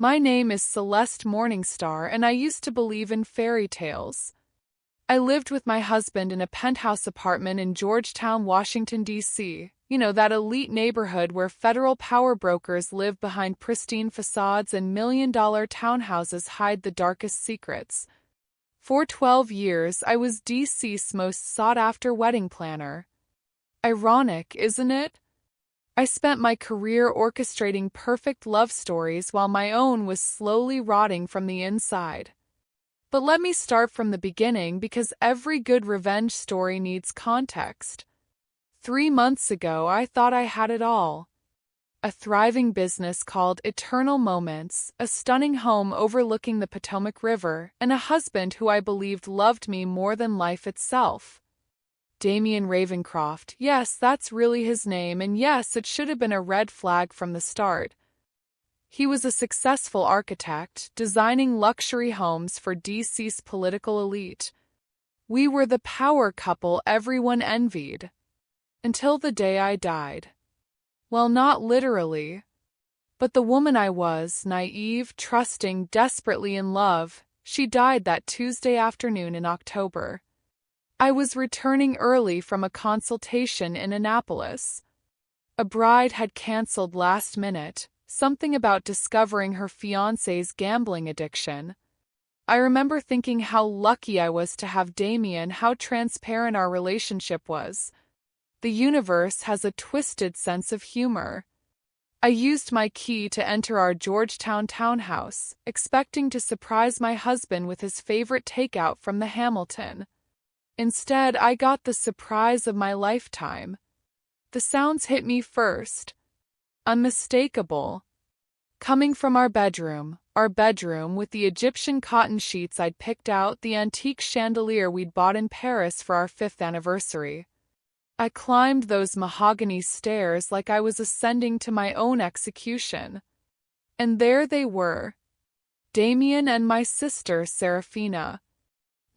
My name is Celeste Morningstar, and I used to believe in fairy tales. I lived with my husband in a penthouse apartment in Georgetown, Washington, D.C. You know, that elite neighborhood where federal power brokers live behind pristine facades and million-dollar townhouses hide the darkest secrets. For 12 years, I was DC's most sought-after wedding planner. Ironic, isn't it? I spent my career orchestrating perfect love stories while my own was slowly rotting from the inside. But let me start from the beginning because every good revenge story needs context. 3 months ago, I thought I had it all. A thriving business called Eternal Moments, a stunning home overlooking the Potomac River, and a husband who I believed loved me more than life itself. Damien Ravencroft, yes, that's really his name, and yes, it should have been a red flag from the start. He was a successful architect, designing luxury homes for DC's political elite. We were the power couple everyone envied. Until the day I died. Well, not literally. But the woman I was, naive, trusting, desperately in love, she died that Tuesday afternoon in October. I was returning early from a consultation in Annapolis. A bride had canceled last minute, something about discovering her fiancé's gambling addiction. I remember thinking how lucky I was to have Damien, how transparent our relationship was. The universe has a twisted sense of humor. I used my key to enter our Georgetown townhouse, expecting to surprise my husband with his favorite takeout from the Hamilton. Instead, I got the surprise of my lifetime. The sounds hit me first. Unmistakable. Coming from our bedroom with the Egyptian cotton sheets I'd picked out, the antique chandelier we'd bought in Paris for our 5th anniversary. I climbed those mahogany stairs like I was ascending to my own execution. And there they were. Damien and my sister, Serafina.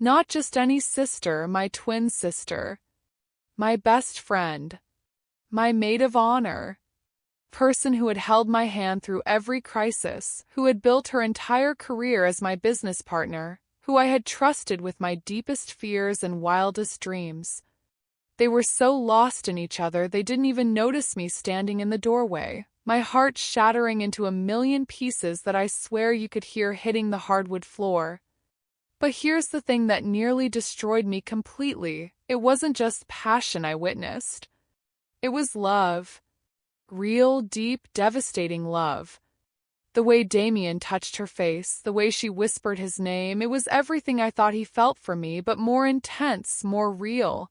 Not just any sister, my twin sister. My best friend. My maid of honor. Person who had held my hand through every crisis, who had built her entire career as my business partner, who I had trusted with my deepest fears and wildest dreams. They were so lost in each other they didn't even notice me standing in the doorway, my heart shattering into a million pieces that I swear you could hear hitting the hardwood floor. But here's the thing that nearly destroyed me completely. It wasn't just passion I witnessed. It was love. Real, deep, devastating love. The way Damien touched her face, the way she whispered his name, it was everything I thought he felt for me, but more intense, more real.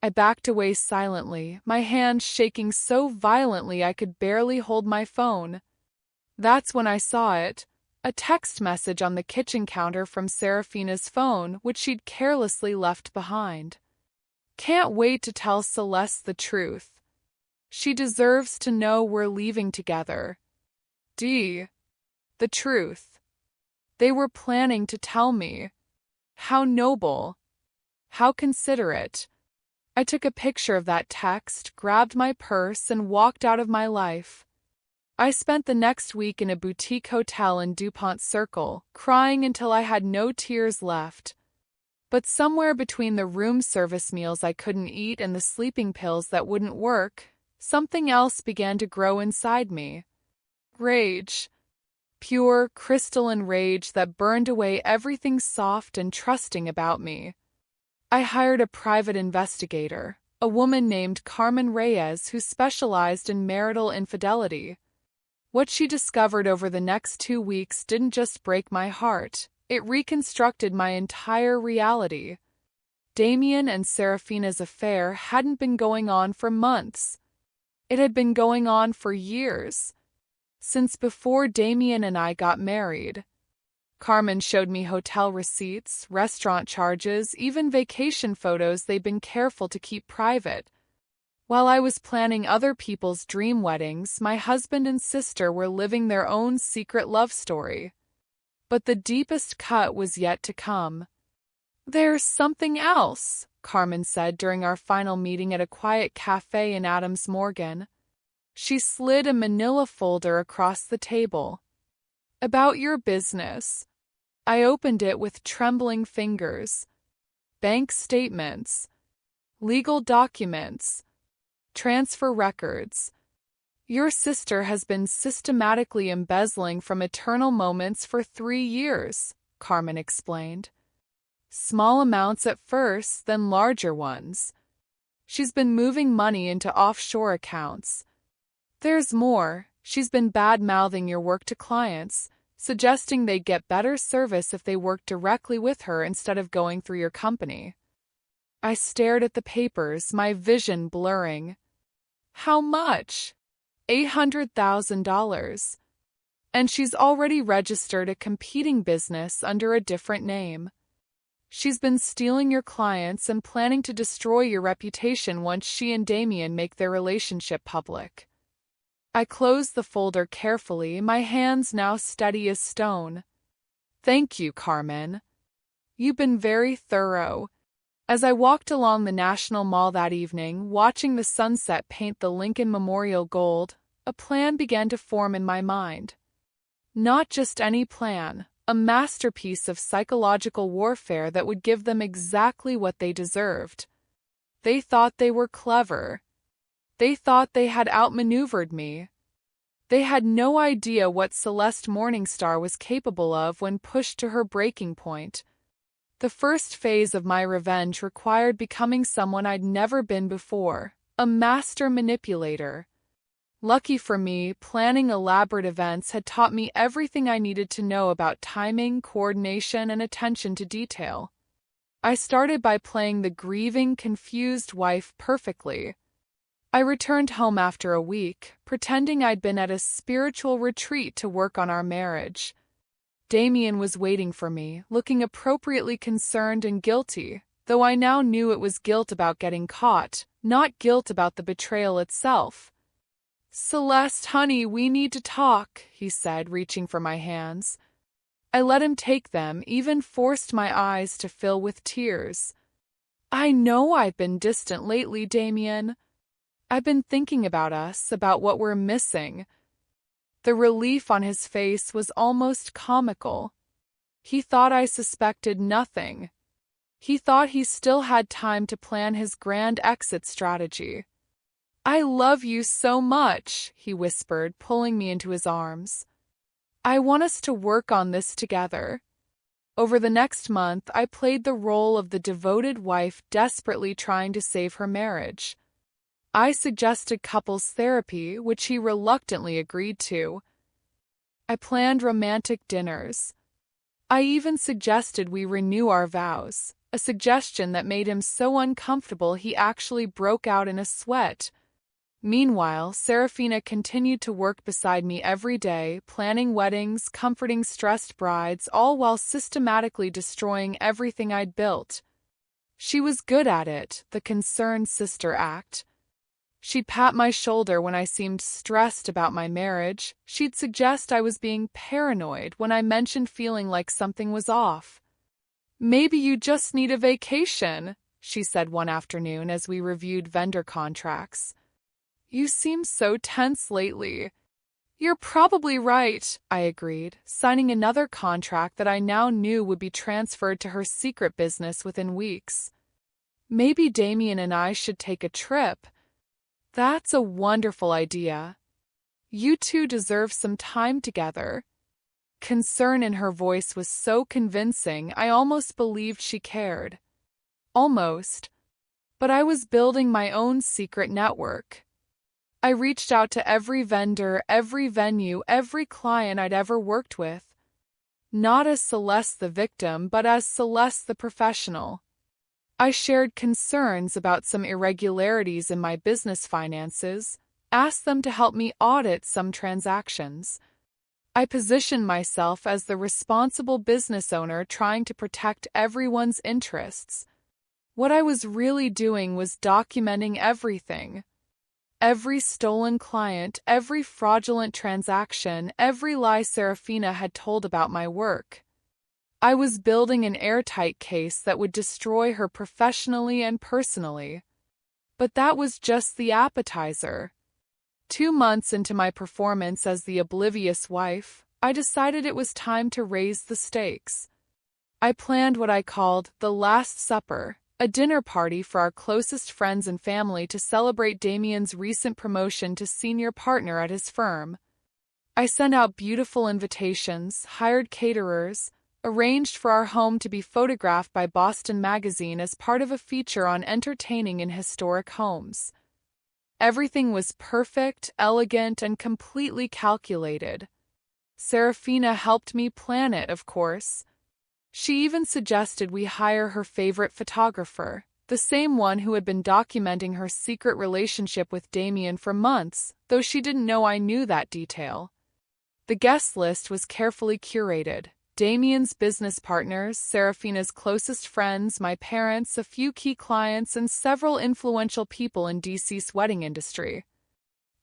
I backed away silently, my hands shaking so violently I could barely hold my phone. That's when I saw it. A text message on the kitchen counter from Serafina's phone, which she'd carelessly left behind. Can't wait to tell Celeste the truth. She deserves to know we're leaving together. The truth. They were planning to tell me. How noble. How considerate. I took a picture of that text, grabbed my purse, and walked out of my life. I spent the next week in a boutique hotel in DuPont Circle, crying until I had no tears left. But somewhere between the room service meals I couldn't eat and the sleeping pills that wouldn't work, something else began to grow inside me. Rage. Pure, crystalline rage that burned away everything soft and trusting about me. I hired a private investigator, a woman named Carmen Reyes who specialized in marital infidelity. What she discovered over the next 2 weeks didn't just break my heart, it reconstructed my entire reality. Damien and Serafina's affair hadn't been going on for months. It had been going on for years. Since before Damien and I got married. Carmen showed me hotel receipts, restaurant charges, even vacation photos they'd been careful to keep private. While I was planning other people's dream weddings, my husband and sister were living their own secret love story. But the deepest cut was yet to come. "There's something else," Carmen said during our final meeting at a quiet cafe in Adams Morgan. She slid a manila folder across the table. About your business. I opened it with trembling fingers. Bank statements, legal documents, transfer records. Your sister has been systematically embezzling from Eternal Moments for 3 years, Carmen explained. Small amounts at first, then larger ones. She's been moving money into offshore accounts. There's more. She's been bad-mouthing your work to clients, suggesting they'd get better service if they worked directly with her instead of going through your company. I stared at the papers, my vision blurring. How much? $800,000. And she's already registered a competing business under a different name. She's been stealing your clients and planning to destroy your reputation once she and Damien make their relationship public. I closed the folder carefully, my hands now steady as stone. Thank you, Carmen. You've been very thorough. As I walked along the National Mall that evening, watching the sunset paint the Lincoln Memorial gold, a plan began to form in my mind. Not just any plan, a masterpiece of psychological warfare that would give them exactly what they deserved. They thought they were clever. They thought they had outmaneuvered me. They had no idea what Celeste Morningstar was capable of when pushed to her breaking point. The first phase of my revenge required becoming someone I'd never been before, a master manipulator. Lucky for me, planning elaborate events had taught me everything I needed to know about timing, coordination, and attention to detail. I started by playing the grieving, confused wife perfectly. I returned home after a week, pretending I'd been at a spiritual retreat to work on our marriage. Damien was waiting for me, looking appropriately concerned and guilty, though I now knew it was guilt about getting caught, not guilt about the betrayal itself. Celeste, honey, we need to talk, he said, reaching for my hands. I let him take them, even forced my eyes to fill with tears. I know I've been distant lately, Damien. I've been thinking about us, about what we're missing. The relief on his face was almost comical. He thought I suspected nothing. He thought he still had time to plan his grand exit strategy. I love you so much, he whispered, pulling me into his arms. I want us to work on this together. Over the next month, I played the role of the devoted wife desperately trying to save her marriage. I suggested couples therapy, which he reluctantly agreed to. I planned romantic dinners. I even suggested we renew our vows, a suggestion that made him so uncomfortable he actually broke out in a sweat. Meanwhile, Serafina continued to work beside me every day, planning weddings, comforting stressed brides, all while systematically destroying everything I'd built. She was good at it, the concerned sister act. She'd pat my shoulder when I seemed stressed about my marriage. She'd suggest I was being paranoid when I mentioned feeling like something was off. Maybe you just need a vacation, she said one afternoon as we reviewed vendor contracts. You seem so tense lately. You're probably right, I agreed, signing another contract that I now knew would be transferred to her secret business within weeks. Maybe Damien and I should take a trip. That's a wonderful idea. You two deserve some time together. Concern in her voice was so convincing I almost believed she cared. Almost. But I was building my own secret network. I reached out to every vendor, every venue, every client I'd ever worked with. Not as Celeste the victim, but as Celeste the professional. I shared concerns about some irregularities in my business finances, asked them to help me audit some transactions. I positioned myself as the responsible business owner trying to protect everyone's interests. What I was really doing was documenting everything. Every stolen client, every fraudulent transaction, every lie Serafina had told about my work. I was building an airtight case that would destroy her professionally and personally. But that was just the appetizer. 2 months into my performance as the oblivious wife, I decided it was time to raise the stakes. I planned what I called the Last Supper, a dinner party for our closest friends and family to celebrate Damien's recent promotion to senior partner at his firm. I sent out beautiful invitations, hired caterers, arranged for our home to be photographed by Boston Magazine as part of a feature on entertaining in historic homes. Everything was perfect, elegant, and completely calculated. Serafina helped me plan it, of course. She even suggested we hire her favorite photographer, the same one who had been documenting her secret relationship with Damien for months, though she didn't know I knew that detail. The guest list was carefully curated. Damien's business partners, Serafina's closest friends, my parents, a few key clients, and several influential people in DC's wedding industry.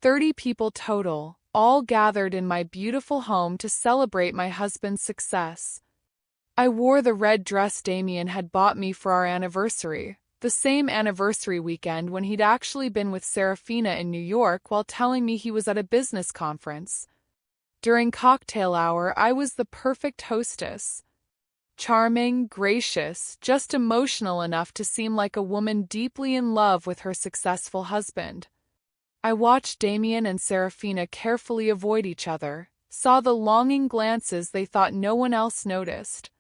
30 people total, all gathered in my beautiful home to celebrate my husband's success. I wore the red dress Damien had bought me for our anniversary, the same anniversary weekend when he'd actually been with Serafina in New York while telling me he was at a business conference. During cocktail hour, I was the perfect hostess. Charming, gracious, just emotional enough to seem like a woman deeply in love with her successful husband. I watched Damien and Serafina carefully avoid each other, saw the longing glances they thought no one else noticed.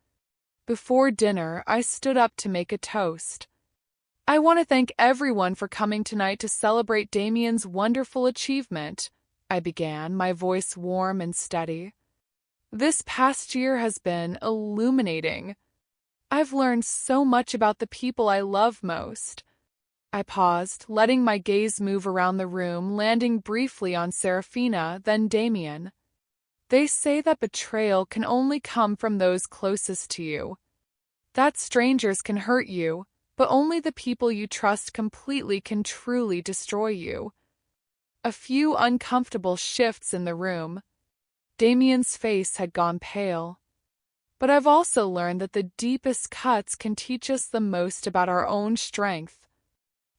Before dinner, I stood up to make a toast. I want to thank everyone for coming tonight to celebrate Damien's wonderful achievement, I began, my voice warm and steady. This past year has been illuminating. I've learned so much about the people I love most. I paused, letting my gaze move around the room, landing briefly on Serafina, then Damien. They say that betrayal can only come from those closest to you. That strangers can hurt you, but only the people you trust completely can truly destroy you. A few uncomfortable shifts in the room. Damien's face had gone pale. But I've also learned that the deepest cuts can teach us the most about our own strength,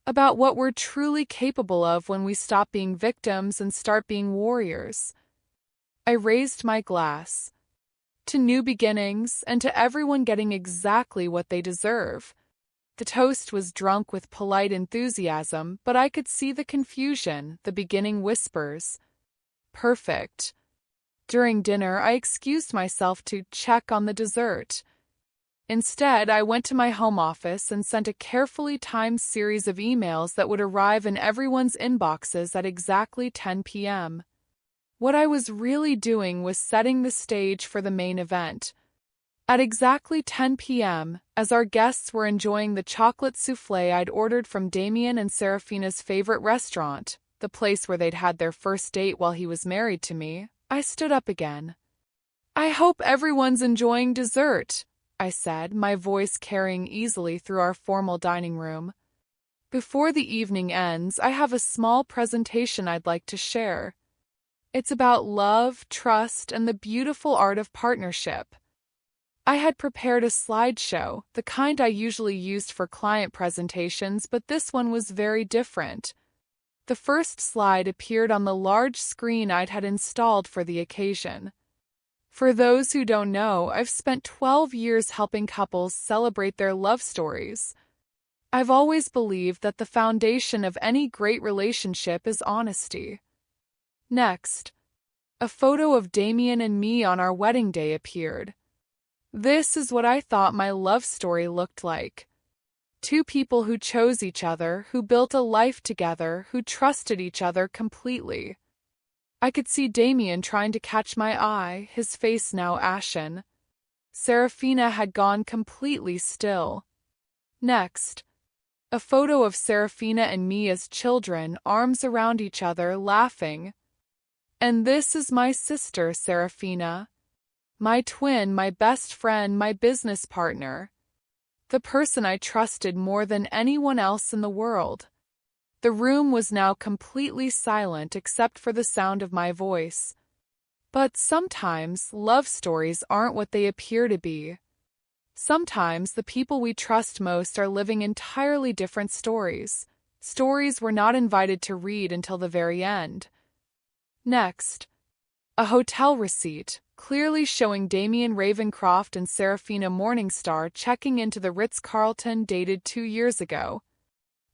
about what we're truly capable of when we stop being victims and start being warriors. I raised my glass. To new beginnings and to everyone getting exactly what they deserve. The toast was drunk with polite enthusiasm, but I could see the confusion, the beginning whispers. Perfect. During dinner, I excused myself to check on the dessert. Instead, I went to my home office and sent a carefully timed series of emails that would arrive in everyone's inboxes at exactly 10 p.m. What I was really doing was setting the stage for the main event. At exactly 10 p.m., as our guests were enjoying the chocolate souffle I'd ordered from Damien and Serafina's favorite restaurant, the place where they'd had their first date while he was married to me, I stood up again. I hope everyone's enjoying dessert, I said, my voice carrying easily through our formal dining room. Before the evening ends, I have a small presentation I'd like to share. It's about love, trust, and the beautiful art of partnership. I had prepared a slideshow, the kind I usually used for client presentations, but this one was very different. The first slide appeared on the large screen I'd had installed for the occasion. For those who don't know, I've spent 12 years helping couples celebrate their love stories. I've always believed that the foundation of any great relationship is honesty. Next, a photo of Damien and me on our wedding day appeared. This is what I thought my love story looked like. Two people who chose each other, who built a life together, who trusted each other completely. I could see Damien trying to catch my eye, his face now ashen. Serafina had gone completely still. Next, a photo of Serafina and me as children, arms around each other, laughing. And this is my sister, Serafina. My twin, my best friend, my business partner. The person I trusted more than anyone else in the world. The room was now completely silent except for the sound of my voice. But sometimes love stories aren't what they appear to be. Sometimes the people we trust most are living entirely different stories. Stories we're not invited to read until the very end. Next, a hotel receipt, clearly showing Damien Ravencroft and Serafina Morningstar checking into the Ritz-Carlton dated 2 years ago.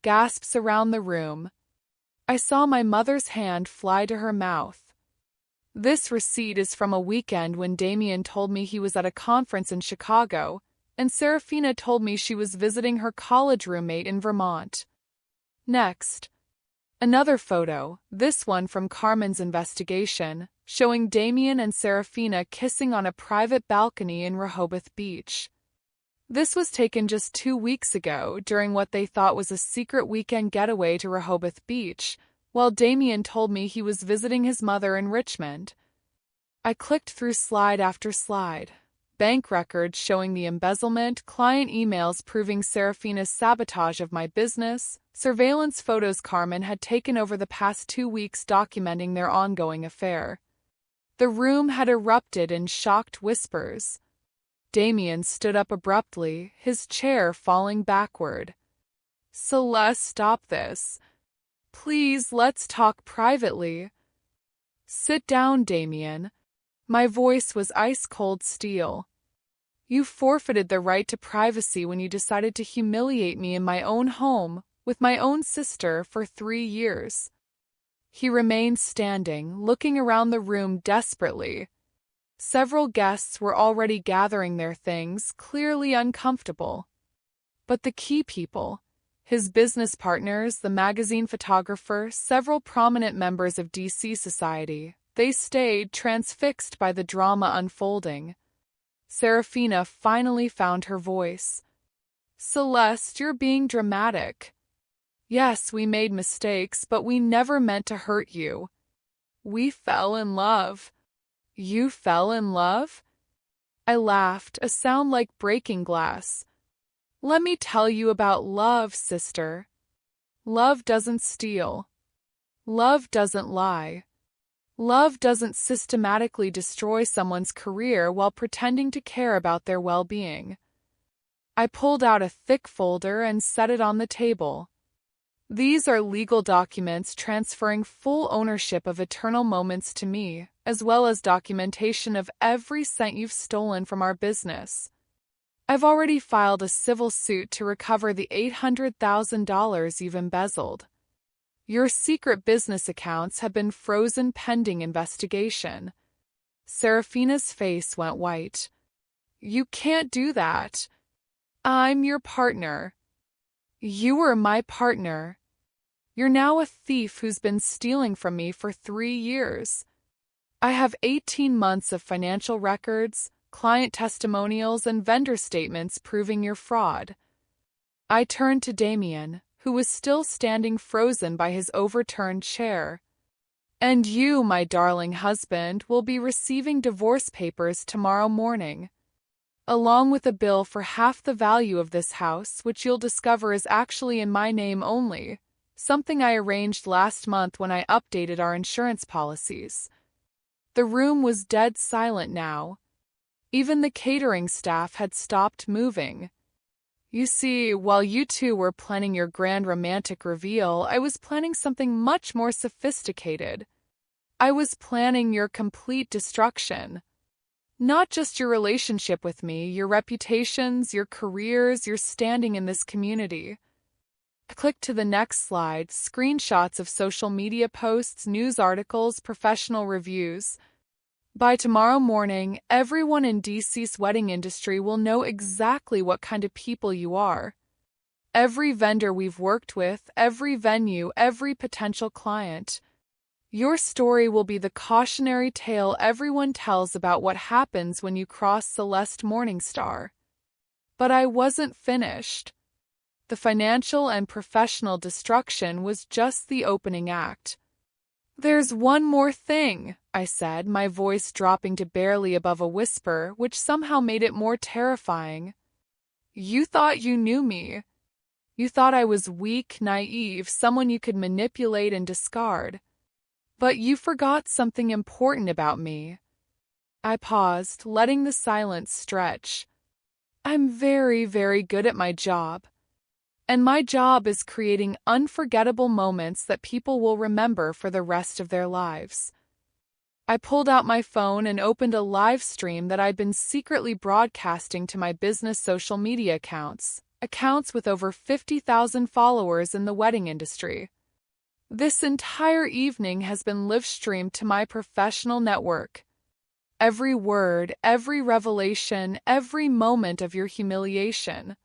Gasps around the room. I saw my mother's hand fly to her mouth. This receipt is from a weekend when Damien told me he was at a conference in Chicago, and Serafina told me she was visiting her college roommate in Vermont. Next, another photo, this one from Carmen's investigation, showing Damien and Serafina kissing on a private balcony in Rehoboth Beach. This was taken just 2 weeks ago during what they thought was a secret weekend getaway to Rehoboth Beach, while Damien told me he was visiting his mother in Richmond. I clicked through slide after slide. Bank records showing the embezzlement, client emails proving Serafina's sabotage of my business, surveillance photos Carmen had taken over the past 2 weeks documenting their ongoing affair. The room had erupted in shocked whispers. Damien stood up abruptly, his chair falling backward. "Celeste, stop this. Please, let's talk privately." "Sit down, Damien." My voice was ice-cold steel. "You forfeited the right to privacy when you decided to humiliate me in my own home, with my own sister, for 3 years. He remained standing, looking around the room desperately. Several guests were already gathering their things, clearly uncomfortable. But the key people, his business partners, the magazine photographer, several prominent members of DC society, they stayed transfixed by the drama unfolding. Serafina finally found her voice. "Celeste, you're being dramatic. Yes, we made mistakes, but we never meant to hurt you. We fell in love." "You fell in love?" I laughed, a sound like breaking glass. "Let me tell you about love, sister. Love doesn't steal. Love doesn't lie. Love doesn't systematically destroy someone's career while pretending to care about their well-being." I pulled out a thick folder and set it on the table. "These are legal documents transferring full ownership of Eternal Moments to me, as well as documentation of every cent you've stolen from our business. I've already filed a civil suit to recover the $800,000 you've embezzled. Your secret business accounts have been frozen pending investigation." Serafina's face went white. "You can't do that. I'm your partner." "You were my partner. You're now a thief who's been stealing from me for 3 years. I have 18 months of financial records, client testimonials, and vendor statements proving your fraud." I turned to Damien, who was still standing frozen by his overturned chair. "And you, my darling husband, will be receiving divorce papers tomorrow morning, along with a bill for half the value of this house, which you'll discover is actually in my name only, something I arranged last month when I updated our insurance policies." The room was dead silent now. Even the catering staff had stopped moving. "You see, while you two were planning your grand romantic reveal, I was planning something much more sophisticated. I was planning your complete destruction. Not just your relationship with me, your reputations, your careers, your standing in this community." Click to the next slide, screenshots of social media posts, news articles, professional reviews. By tomorrow morning, everyone in DC's wedding industry will know exactly what kind of people you are. Every vendor we've worked with, every venue, every potential client. Your story will be the cautionary tale everyone tells about what happens when you cross Celeste Morningstar. But I wasn't finished. The financial and professional destruction was just the opening act. "There's one more thing," I said, my voice dropping to barely above a whisper, which somehow made it more terrifying. "You thought you knew me. You thought I was weak, naive, someone you could manipulate and discard. But you forgot something important about me." I paused, letting the silence stretch. "I'm very, very good at my job. And my job is creating unforgettable moments that people will remember for the rest of their lives." I pulled out my phone and opened a live stream that I'd been secretly broadcasting to my business social media accounts with over 50,000 followers in the wedding industry. This entire evening has been live-streamed to my professional network. Every word, every revelation, every moment of your humiliation.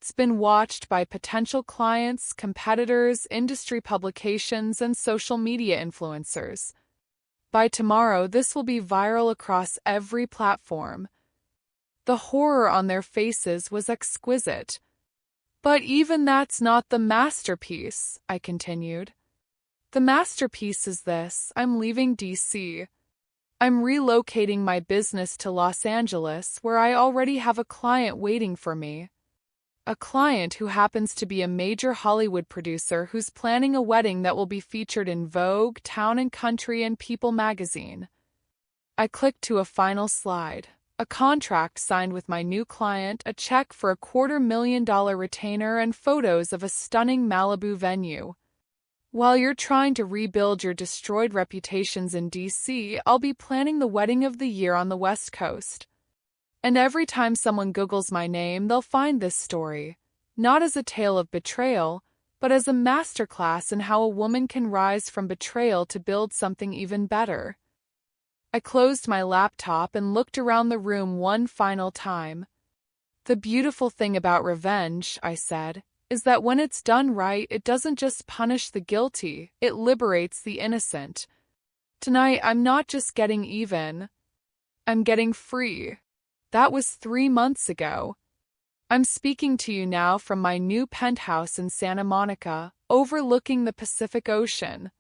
It's been watched by potential clients, competitors, industry publications, and social media influencers. By tomorrow, this will be viral across every platform. The horror on their faces was exquisite. But even that's not the masterpiece, I continued. The masterpiece is this: I'm leaving DC. I'm relocating my business to Los Angeles, where I already have a client waiting for me. A client who happens to be a major Hollywood producer who's planning a wedding that will be featured in Vogue, Town & Country, and People magazine. I clicked to a final slide. A contract signed with my new client, a check for a $250,000 retainer, and photos of a stunning Malibu venue. While you're trying to rebuild your destroyed reputations in DC, I'll be planning the wedding of the year on the West Coast. And every time someone Googles my name, they'll find this story, not as a tale of betrayal, but as a masterclass in how a woman can rise from betrayal to build something even better. I closed my laptop and looked around the room one final time. The beautiful thing about revenge, I said, is that when it's done right, it doesn't just punish the guilty, it liberates the innocent. Tonight, I'm not just getting even. I'm getting free. That was 3 months ago. I'm speaking to you now from my new penthouse in Santa Monica, overlooking the Pacific Ocean.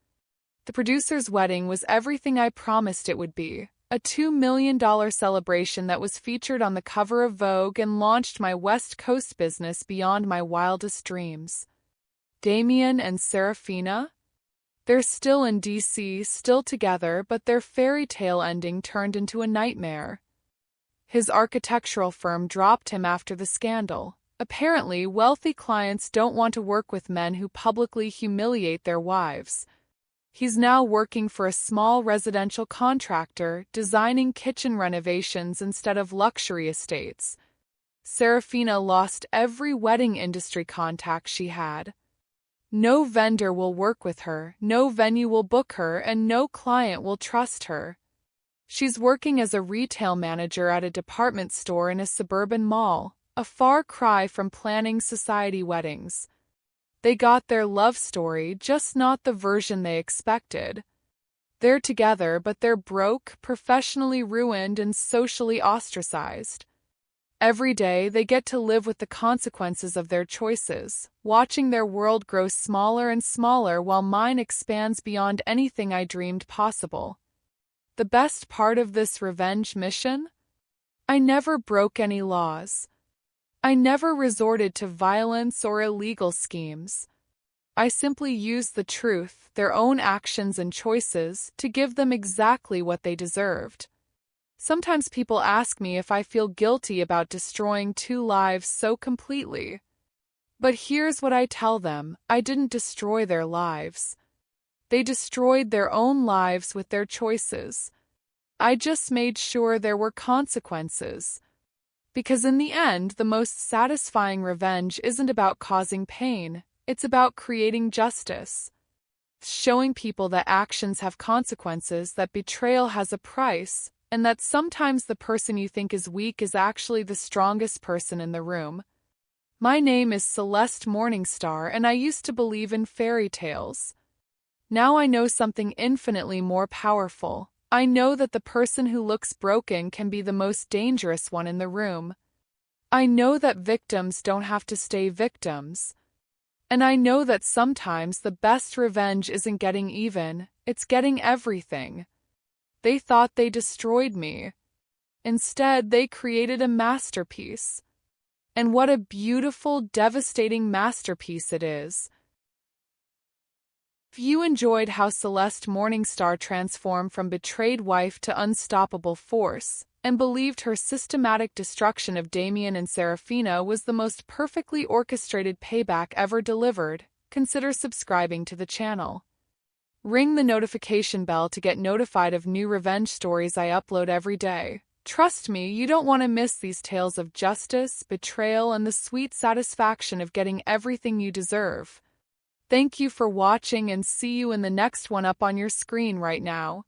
The producer's wedding was everything I promised it would be. A $2 million celebration that was featured on the cover of Vogue and launched my West Coast business beyond my wildest dreams. Damien and Serafina? They're still in DC, still together, but their fairy tale ending turned into a nightmare. His architectural firm dropped him after the scandal. Apparently, wealthy clients don't want to work with men who publicly humiliate their wives. He's now working for a small residential contractor, designing kitchen renovations instead of luxury estates. Serafina lost every wedding industry contact she had. No vendor will work with her, no venue will book her, and no client will trust her. She's working as a retail manager at a department store in a suburban mall, a far cry from planning society weddings. They got their love story, just not the version they expected. They're together, but they're broke, professionally ruined, and socially ostracized. Every day, they get to live with the consequences of their choices, watching their world grow smaller and smaller while mine expands beyond anything I dreamed possible. The best part of this revenge mission? I never broke any laws. I never resorted to violence or illegal schemes. I simply used the truth, their own actions and choices, to give them exactly what they deserved. Sometimes people ask me if I feel guilty about destroying 2 lives so completely. But here's what I tell them: I didn't destroy their lives. They destroyed their own lives with their choices. I just made sure there were consequences. Because in the end, the most satisfying revenge isn't about causing pain, it's about creating justice. Showing people that actions have consequences, that betrayal has a price, and that sometimes the person you think is weak is actually the strongest person in the room. My name is Celeste Morningstar, and I used to believe in fairy tales. Now I know something infinitely more powerful. I know that the person who looks broken can be the most dangerous one in the room. I know that victims don't have to stay victims. And I know that sometimes the best revenge isn't getting even, it's getting everything. They thought they destroyed me. Instead, they created a masterpiece. And what a beautiful, devastating masterpiece it is. If you enjoyed how Celeste Morningstar transformed from betrayed wife to unstoppable force, and believed her systematic destruction of Damien and Serafina was the most perfectly orchestrated payback ever delivered, consider subscribing to the channel. Ring the notification bell to get notified of new revenge stories I upload every day. Trust me, you don't want to miss these tales of justice, betrayal, and the sweet satisfaction of getting everything you deserve. Thank you for watching and see you in the next one up on your screen right now.